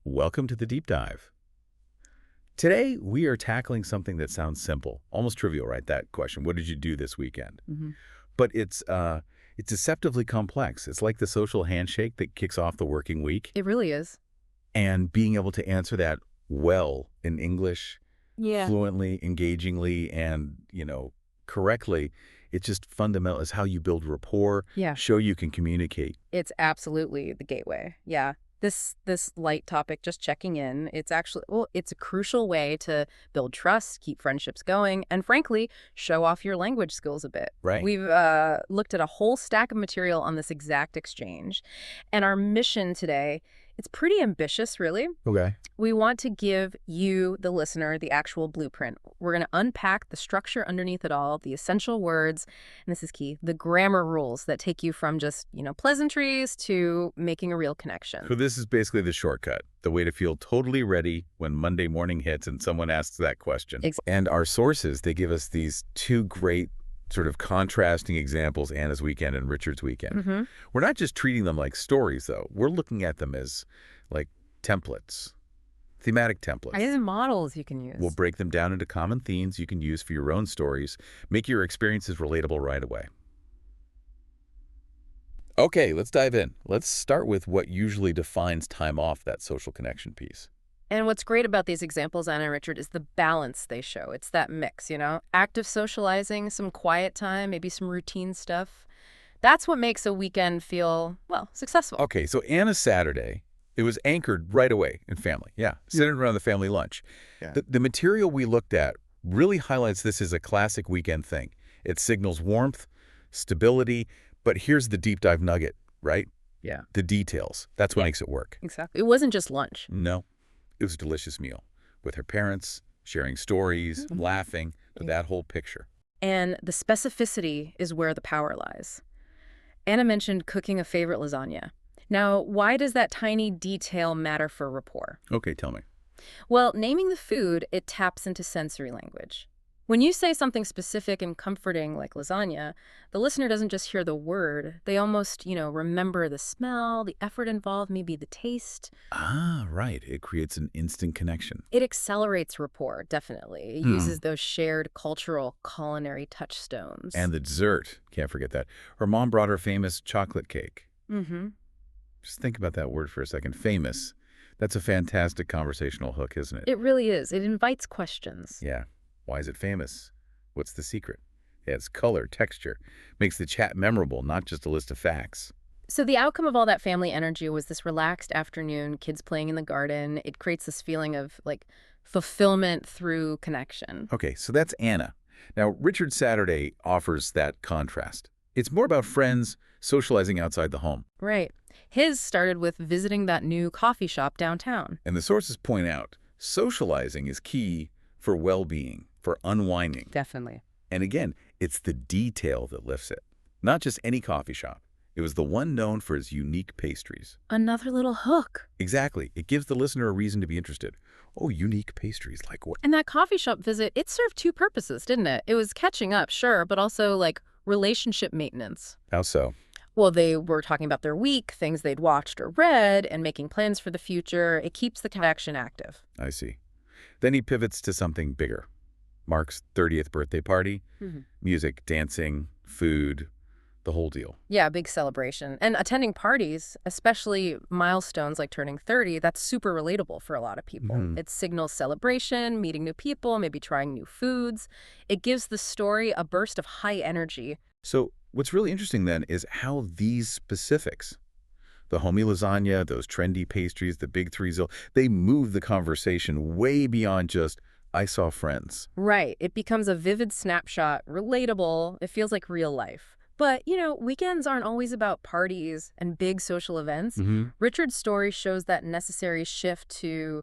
Welcome to the deep dive. Today, we are tackling something that sounds simple, almost trivial, right? That question, what did you do this weekend? hmm But it's deceptively complex. It's like the social handshake that kicks off the working week. It really is. And being able to answer that well in English, Yeah. fluently, engagingly, and, correctly, it's just fundamental. It's how you build rapport, Yeah. show you can communicate. It's absolutely the gateway. Yeah. This light topic, just checking in, it's actually, well, it's a crucial way to build trust, keep friendships going, and frankly, show off your language skills a bit. Right. We've looked at a whole stack of material on this exact exchange, and our mission today, it's pretty ambitious, really. Okay. We want to give you, the listener, the actual blueprint. We're going to unpack the structure underneath it all, the essential words, and this is key, the grammar rules that take you from just, pleasantries to making a real connection. So this is basically the shortcut, the way to feel totally ready when Monday morning hits and someone asks that question. And our sources, they give us these two great sort of contrasting examples, Anna's weekend and Richard's weekend. Mm-hmm. We're not just treating them like stories, though. We're looking at them as like templates, thematic templates. Ideas and models you can use. We'll break them down into common themes you can use for your own stories, make your experiences relatable right away. Okay, let's dive in. Let's start with what usually defines time off, that social connection piece. And what's great about these examples, Anna and Richard, is the balance they show. It's that mix, active socializing, some quiet time, maybe some routine stuff. That's what makes a weekend feel, well, successful. Okay, so Anna's Saturday, it was anchored right away in family. Yeah, centered around the family lunch. Yeah. The material we looked at really highlights this as a classic weekend thing. It signals warmth, stability, but here's the deep dive nugget, right? Yeah. The details. That's what makes it work. Exactly. It wasn't just lunch. No, it was a delicious meal with her parents, sharing stories, laughing, but that whole picture. And the specificity is where the power lies. Anna mentioned cooking a favorite lasagna. Now, why does that tiny detail matter for rapport? Okay, tell me. Well, naming the food, it taps into sensory language. When you say something specific and comforting like lasagna, the listener doesn't just hear the word. They almost, remember the smell, the effort involved, maybe the taste. Ah, right. It creates an instant connection. It accelerates rapport, definitely. It uses those shared cultural culinary touchstones. And the dessert. Can't forget that. Her mom brought her famous chocolate cake. Mm-hmm. Just think about that word for a second. Famous. That's a fantastic conversational hook, isn't it? It really is. It invites questions. Yeah. Why is it famous? What's the secret? It adds color, texture, makes the chat memorable, not just a list of facts. So the outcome of all that family energy was this relaxed afternoon, kids playing in the garden. It creates this feeling of, fulfillment through connection. Okay, so that's Anna. Now, Richard Saturday offers that contrast. It's more about friends socializing outside the home. Right. His started with visiting that new coffee shop downtown. And the sources point out, socializing is key for well-being, for unwinding. Definitely. And again, it's the detail that lifts it. Not just any coffee shop. It was the one known for its unique pastries. Another little hook. Exactly. It gives the listener a reason to be interested. Oh, unique pastries, like what? And that coffee shop visit, it served two purposes, didn't it? It was catching up, sure, but also, relationship maintenance. How so? Well, they were talking about their week, things they'd watched or read, and making plans for the future. It keeps the connection active. I see. Then he pivots to something bigger. Mark's 30th birthday party, music, dancing, food, the whole deal. Yeah, big celebration. And attending parties, especially milestones like turning 30, that's super relatable for a lot of people. It signals celebration, meeting new people, maybe trying new foods. It gives the story a burst of high energy. So what's really interesting then is how these specifics, the homey lasagna, those trendy pastries, the big threesel, they move the conversation way beyond just, I saw friends. Right. It becomes a vivid snapshot, relatable. It feels like real life. But, weekends aren't always about parties and big social events. Richard's story shows that necessary shift to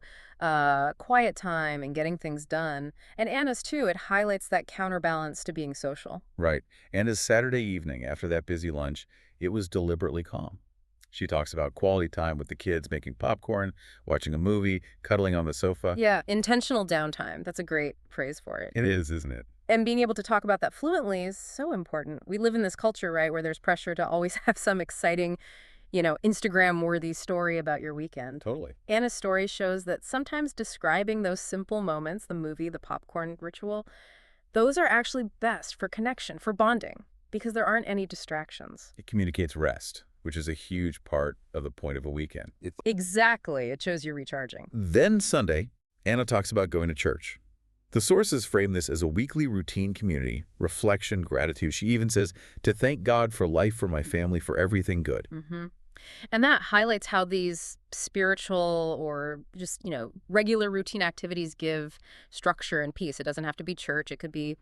quiet time and getting things done. And Anna's, too, it highlights that counterbalance to being social. Right. And his Saturday evening, after that busy lunch, it was deliberately calm. She talks about quality time with the kids, making popcorn, watching a movie, cuddling on the sofa. Yeah, intentional downtime. That's a great phrase for it. It is, isn't it? And being able to talk about that fluently is so important. We live in this culture, right, where there's pressure to always have some exciting, Instagram-worthy story about your weekend. Totally. Anna's story shows that sometimes describing those simple moments, the movie, the popcorn ritual, those are actually best for connection, for bonding, because there aren't any distractions. It communicates rest, which is a huge part of the point of a weekend. Exactly. It shows you're recharging. Then Sunday, Anna talks about going to church. The sources frame this as a weekly routine community, reflection, gratitude. She even says, to thank God for life, for my family, for everything good. And that highlights how these spiritual or just, regular routine activities give structure and peace. It doesn't have to be church. It could be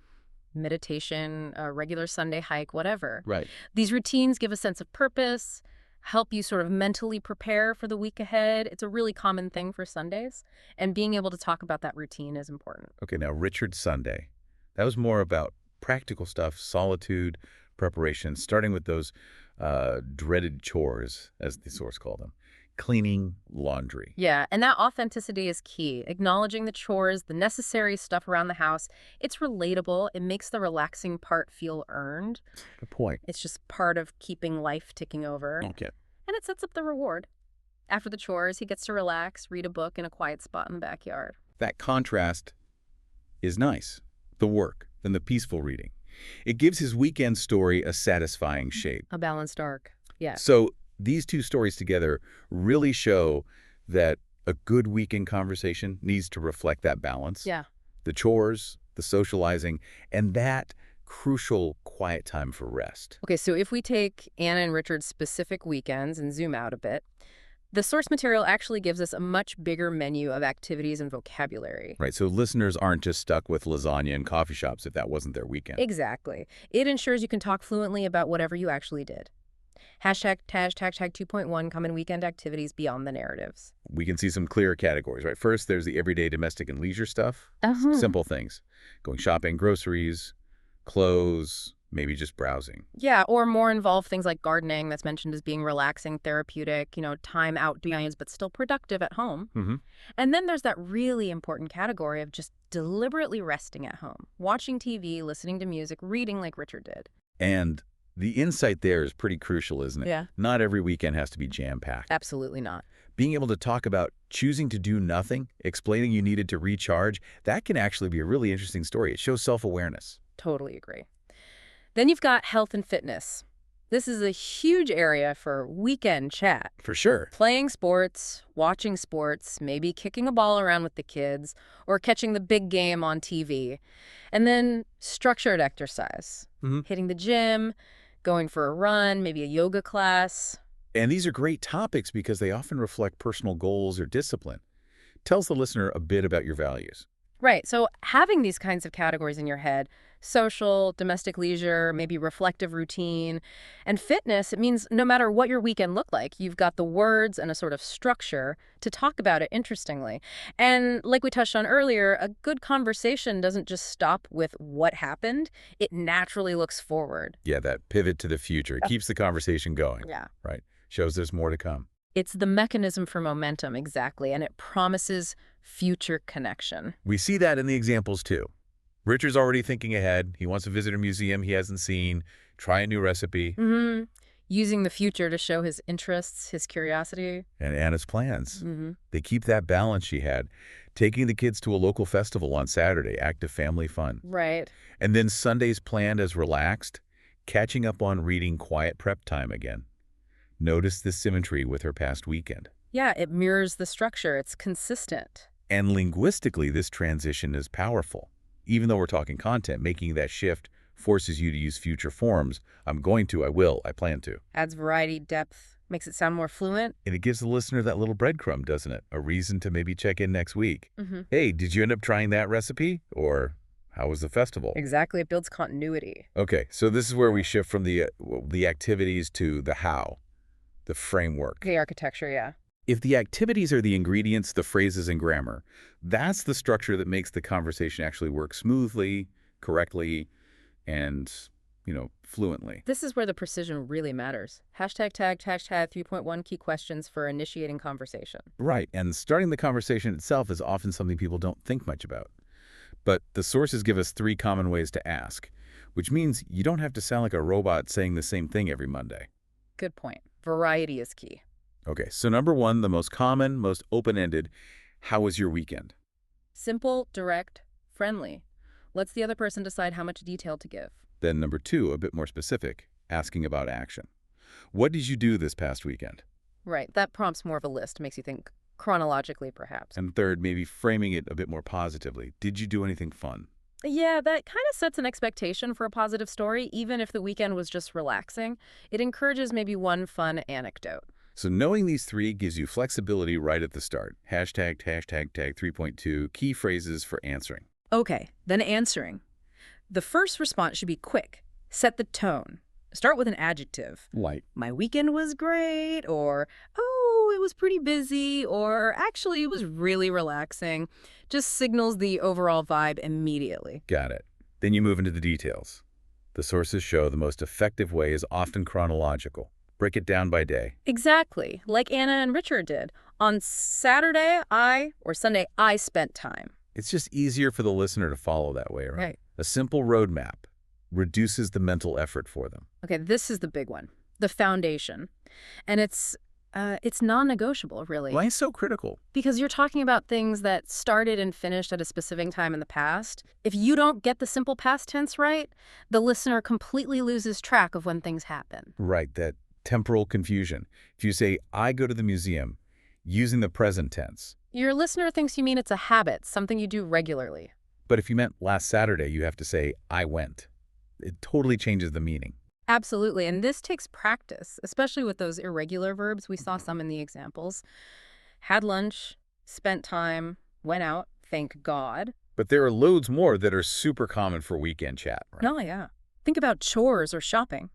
meditation, a regular Sunday hike, whatever. Right. These routines give a sense of purpose, help you sort of mentally prepare for the week ahead. It's a really common thing for Sundays, and being able to talk about that routine is important. Okay, now Richard's Sunday. That was more about practical stuff, solitude, preparation, starting with those dreaded chores, as the source called them. Cleaning, laundry. Yeah, and that authenticity is key. Acknowledging the chores, the necessary stuff around the house. It's relatable. It makes the relaxing part feel earned. Good point. It's just part of keeping life ticking over. Okay. And it sets up the reward. After the chores, he gets to relax, read a book in a quiet spot in the backyard. That contrast is nice. The work, then the peaceful reading. It gives his weekend story a satisfying shape. A balanced arc. Yeah. So these two stories together really show that a good weekend conversation needs to reflect that balance. Yeah. The chores, the socializing, and that crucial quiet time for rest. Okay, so if we take Anna and Richard's specific weekends and zoom out a bit, the source material actually gives us a much bigger menu of activities and vocabulary. Right, so listeners aren't just stuck with lasagna and coffee shops if that wasn't their weekend. Exactly. It ensures you can talk fluently about whatever you actually did. Hashtag 2.1 common weekend activities beyond the narratives. We can see some clear categories, right? First, there's the everyday domestic and leisure stuff. Simple things. Going shopping, groceries, clothes, maybe just browsing. Yeah, or more involved things like gardening that's mentioned as being relaxing, therapeutic, time outdoors, but still productive at home. And then there's that really important category of just deliberately resting at home, watching TV, listening to music, reading like Richard did. And the insight there is pretty crucial, isn't it? Yeah. Not every weekend has to be jam-packed. Absolutely not. Being able to talk about choosing to do nothing, explaining you needed to recharge, that can actually be a really interesting story. It shows self-awareness. Totally agree. Then you've got health and fitness. This is a huge area for weekend chat. For sure. Playing sports, watching sports, maybe kicking a ball around with the kids, or catching the big game on TV. And then structured exercise. Hitting the gym, going for a run, maybe a yoga class. And these are great topics because they often reflect personal goals or discipline. Tells the listener a bit about your values. Right. So having these kinds of categories in your head, social, domestic leisure, maybe reflective routine, and fitness, it means no matter what your weekend looked like, you've got the words and a sort of structure to talk about it interestingly. And like we touched on earlier, a good conversation doesn't just stop with what happened. It naturally looks forward. Yeah, that pivot to the future. It keeps the conversation going. Yeah. Right. Shows there's more to come. It's the mechanism for momentum, exactly, and it promises future connection. We see that in the examples, too. Richard's already thinking ahead. He wants to visit a museum he hasn't seen, try a new recipe. Using the future to show his interests, his curiosity. And Anna's plans. They keep that balance she had. Taking the kids to a local festival on Saturday, active family fun. Right. And then Sunday's planned as relaxed, catching up on reading quiet prep time again. Notice the symmetry with her past weekend. Yeah, it mirrors the structure. It's consistent. And linguistically, this transition is powerful. Even though we're talking content, making that shift forces you to use future forms. I'm going to, I will, I plan to. Adds variety, depth, makes it sound more fluent. And it gives the listener that little breadcrumb, doesn't it? A reason to maybe check in next week. Hey, did you end up trying that recipe? Or how was the festival? Exactly. It builds continuity. Okay, so this is where we shift from the activities to the how, the framework. The architecture, yeah. If the activities are the ingredients, the phrases and grammar, that's the structure that makes the conversation actually work smoothly, correctly, and, fluently. This is where the precision really matters. Hashtag 3.1 key questions for initiating conversation. Right, and starting the conversation itself is often something people don't think much about. But the sources give us 3 common ways to ask, which means you don't have to sound like a robot saying the same thing every Monday. Good point. Variety is key. Okay, so number one, the most common, most open-ended, how was your weekend? Simple, direct, friendly. Lets the other person decide how much detail to give. Then number two, a bit more specific, asking about action. What did you do this past weekend? Right, that prompts more of a list, makes you think chronologically, perhaps. And third, maybe framing it a bit more positively. Did you do anything fun? Yeah, that kind of sets an expectation for a positive story, even if the weekend was just relaxing. It encourages maybe one fun anecdote. So knowing these three gives you flexibility right at the start. Hashtag, hashtag, tag 3.2, key phrases for answering. Okay, then answering. The first response should be quick. Set the tone. Start with an adjective. Like, My weekend was great, or, oh, it was pretty busy, or actually it was really relaxing. Just signals the overall vibe immediately. got it. Then you move into the details. The sources show the most effective way is often chronological. Break it down by day. Exactly, like Anna and Richard did. On Saturday, Sunday, I spent time. It's just easier for the listener to follow that way, right? Right. A simple roadmap reduces the mental effort for them. Okay, this is the big one, the foundation. And it's non-negotiable, really. Why is so critical? Because you're talking about things that started and finished at a specific time in the past. If you don't get the simple past tense right, the listener completely loses track of when things happen. Right, that temporal confusion. If you say, I go to the museum, using the present tense. Your listener thinks you mean it's a habit, something you do regularly. But if you meant last Saturday, you have to say, I went. It totally changes the meaning. Absolutely, and this takes practice, especially with those irregular verbs. We saw some in the examples. Had lunch, spent time, went out, thank God. But there are loads more that are super common for weekend chat, right? Oh, yeah. Think about chores or shopping.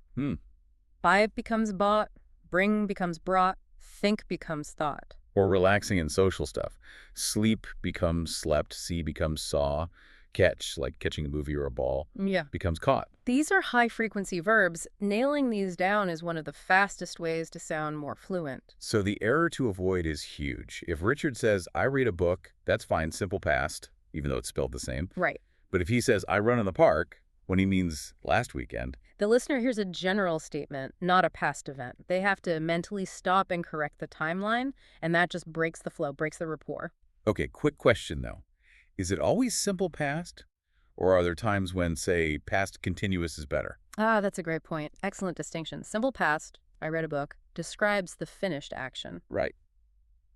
Buy becomes bought, bring becomes brought, think becomes thought. Or relaxing and social stuff. Sleep becomes slept, see becomes saw, catch, like catching a movie or a ball, Yeah. becomes caught. These are high-frequency verbs. Nailing these down is one of the fastest ways to sound more fluent. So the error to avoid is huge. If Richard says, I read a book, that's fine, simple past, even though it's spelled the same. Right. But if he says, I run in the park, when he means last weekend, The listener hears a general statement, not a past event. They have to mentally stop and correct the timeline, and that just breaks the flow, breaks the rapport. okay, quick question though. Is it always simple past? Or are there times when, say, past continuous is better? Ah, that's a great point. Excellent distinction. Simple past, I read a book, describes the finished action. Right.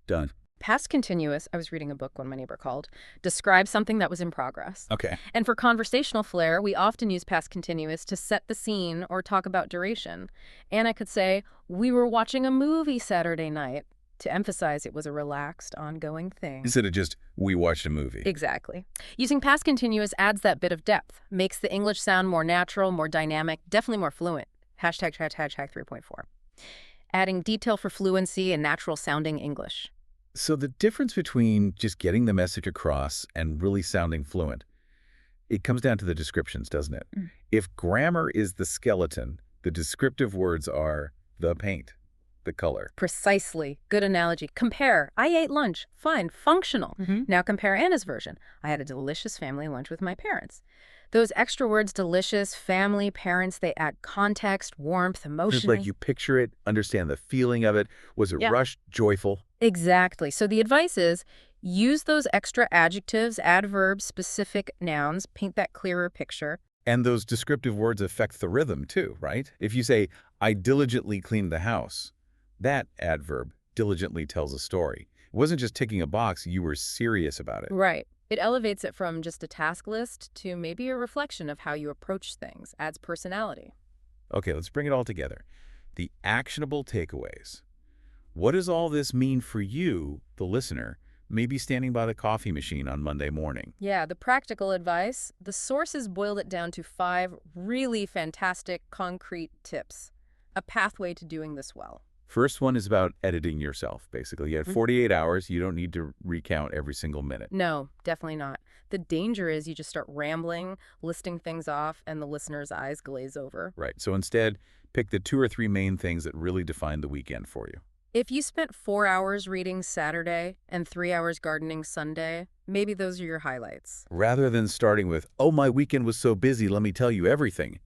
Done. Past continuous, I was reading a book one my neighbor called, describes something that was in progress. Okay. And for conversational flair, we often use past continuous to set the scene or talk about duration. Anna could say, we were watching a movie Saturday night, to emphasize it was a relaxed, ongoing thing. Instead of just, we watched a movie. Exactly. Using past continuous adds that bit of depth, makes the English sound more natural, more dynamic, definitely more fluent. Hashtag 3.4. Adding detail for fluency and natural sounding English. So the difference between just getting the message across and really sounding fluent, it comes down to the descriptions, doesn't it? If grammar is the skeleton, the descriptive words are the paint, the color. Precisely. Good analogy. Compare. I ate lunch. Fine. Functional. Now compare Anna's version. I had a delicious family lunch with my parents. Those extra words, delicious, family, parents, they add context, warmth, emotion. It's like you picture it, understand the feeling of it. Was it rushed, joyful? Exactly. So the advice is use those extra adjectives, adverbs, specific nouns, paint that clearer picture. And those descriptive words affect the rhythm too, right? If you say, I diligently cleaned the house, that adverb diligently tells a story. It wasn't just ticking a box, you were serious about it. Right. It elevates it from just a task list to maybe a reflection of how you approach things, adds personality. Okay, let's bring it all together. The actionable takeaways. What does all this mean for you, the listener, maybe standing by the coffee machine on Monday morning? Yeah, the practical advice, the sources boiled it down to 5 really fantastic, concrete tips. A pathway to doing this well. First one is about editing yourself, basically. You have 48 hours. You don't need to recount every single minute. No, definitely not. The danger is you just start rambling, listing things off, and the listener's eyes glaze over. Right. So instead, pick the 2 or 3 main things that really define the weekend for you. If you spent 4 hours reading Saturday and 3 hours gardening Sunday, maybe those are your highlights. Rather than starting with, oh, my weekend was so busy, let me tell you everything.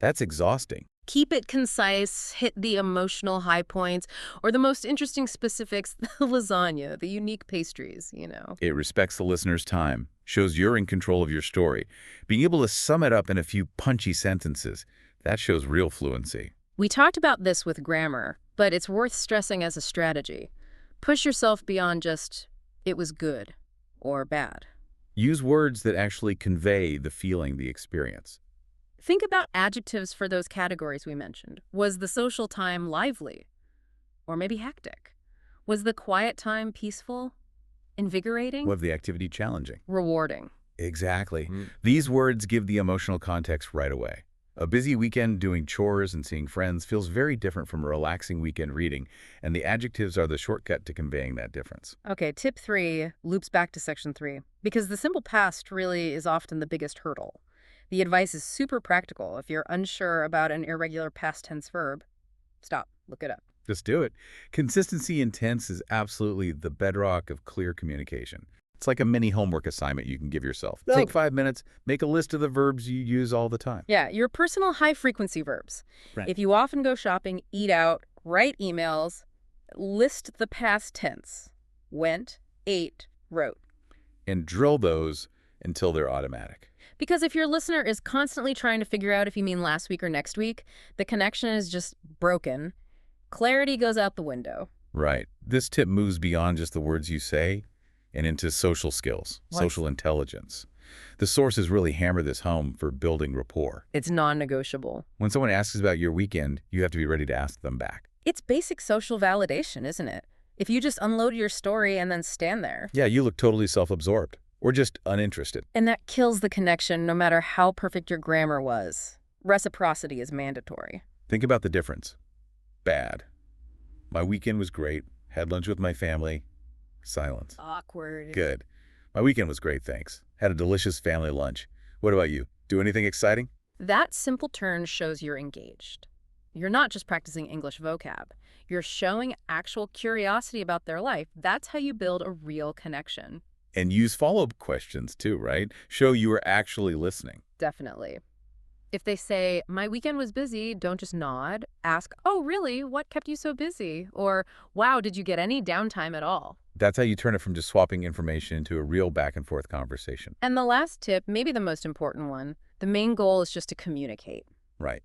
That's exhausting. Keep it concise, hit the emotional high points, or the most interesting specifics, the lasagna, the unique pastries. It respects the listener's time, shows you're in control of your story. Being able to sum it up in a few punchy sentences, that shows real fluency. We talked about this with grammar, but it's worth stressing as a strategy. Push yourself beyond just, it was good or bad. Use words that actually convey the feeling, the experience. Think about adjectives for those categories we mentioned. Was the social time lively? Or maybe hectic? Was the quiet time peaceful? Invigorating? Was the activity challenging? Rewarding. Exactly. These words give the emotional context right away. A busy weekend doing chores and seeing friends feels very different from a relaxing weekend reading, and the adjectives are the shortcut to conveying that difference. Okay, tip 3 loops back to section 3, because the simple past really is often the biggest hurdle. The advice is super practical. If you're unsure about an irregular past tense verb, stop, look it up. Just do it. Consistency in tense is absolutely the bedrock of clear communication. It's like a mini homework assignment you can give yourself. Take 5 minutes, make a list of the verbs you use all the time. Yeah, your personal high-frequency verbs. Right. If you often go shopping, eat out, write emails, list the past tense. Went, ate, wrote. And drill those until they're automatic. Because if your listener is constantly trying to figure out if you mean last week or next week, the connection is just broken. Clarity goes out the window. Right. This tip moves beyond just the words you say and into social skills, social intelligence. The sources really hammer this home for building rapport. It's non-negotiable. When someone asks about your weekend, you have to be ready to ask them back. It's basic social validation, isn't it? If you just unload your story and then stand there. Yeah, you look totally self-absorbed or just uninterested. And that kills the connection no matter how perfect your grammar was. Reciprocity is mandatory. Think about the difference. Bad. My weekend was great. Had lunch with my family. Silence. Awkward. Good. My weekend was great, thanks. Had a delicious family lunch. What about you? Do anything exciting? That simple turn shows you're engaged. You're not just practicing English vocab. You're showing actual curiosity about their life. That's how you build a real connection. And use follow-up questions too, right? Show you are actually listening. Definitely. If they say, my weekend was busy, don't just nod. Ask, oh, really? What kept you so busy? Or, wow, did you get any downtime at all? That's how you turn it from just swapping information into a real back-and-forth conversation. And the last tip, maybe the most important one, the main goal is just to communicate. Right.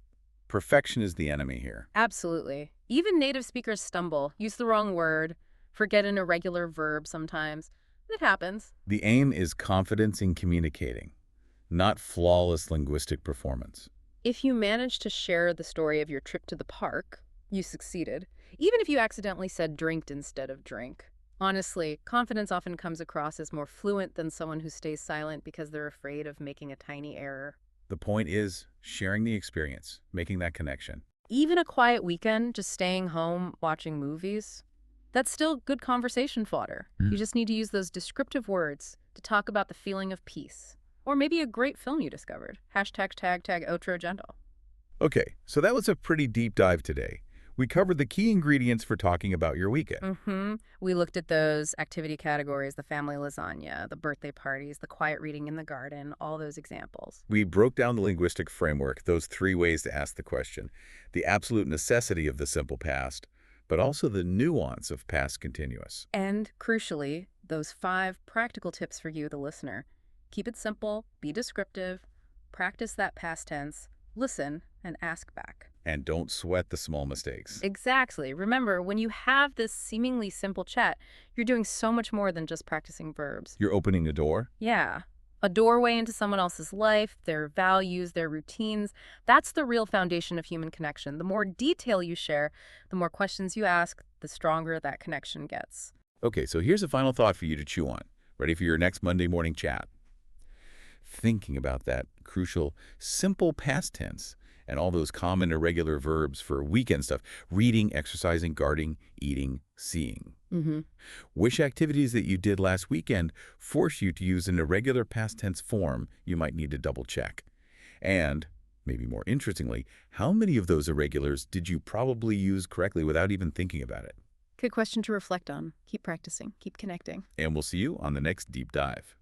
Perfection is the enemy here. Absolutely. Even native speakers stumble, use the wrong word, forget an irregular verb sometimes. It happens. The aim is confidence in communicating, not flawless linguistic performance. If you manage to share the story of your trip to the park, you succeeded, even if you accidentally said drinked instead of drink. Honestly, confidence often comes across as more fluent than someone who stays silent because they're afraid of making a tiny error. The point is sharing the experience, making that connection. Even a quiet weekend, just staying home, watching movies, that's still good conversation fodder. You just need to use those descriptive words to talk about the feeling of peace. Or maybe a great film you discovered. Hashtag tag outro gentle. Okay, so that was a pretty deep dive today. We covered the key ingredients for talking about your weekend. We looked at those activity categories, the family lasagna, the birthday parties, the quiet reading in the garden, all those examples. We broke down the linguistic framework, those 3 ways to ask the question, the absolute necessity of the simple past, but also the nuance of past continuous. And crucially, those 5 practical tips for you, the listener. Keep it simple, be descriptive, practice that past tense, listen, and ask back. And don't sweat the small mistakes. Exactly. Remember, when you have this seemingly simple chat, you're doing so much more than just practicing verbs. You're opening a door? Yeah. A doorway into someone else's life, their values, their routines. That's the real foundation of human connection. The more detail you share, the more questions you ask, the stronger that connection gets. Okay, so here's a final thought for you to chew on. Ready for your next Monday morning chat? Thinking about that crucial, simple past tense and all those common irregular verbs for weekend stuff, reading, exercising, guarding, eating, seeing. Which activities that you did last weekend force you to use an irregular past tense form you might need to double check? And, maybe more interestingly, how many of those irregulars did you probably use correctly without even thinking about it? Good question to reflect on. Keep practicing. Keep connecting. And we'll see you on the next Deep Dive.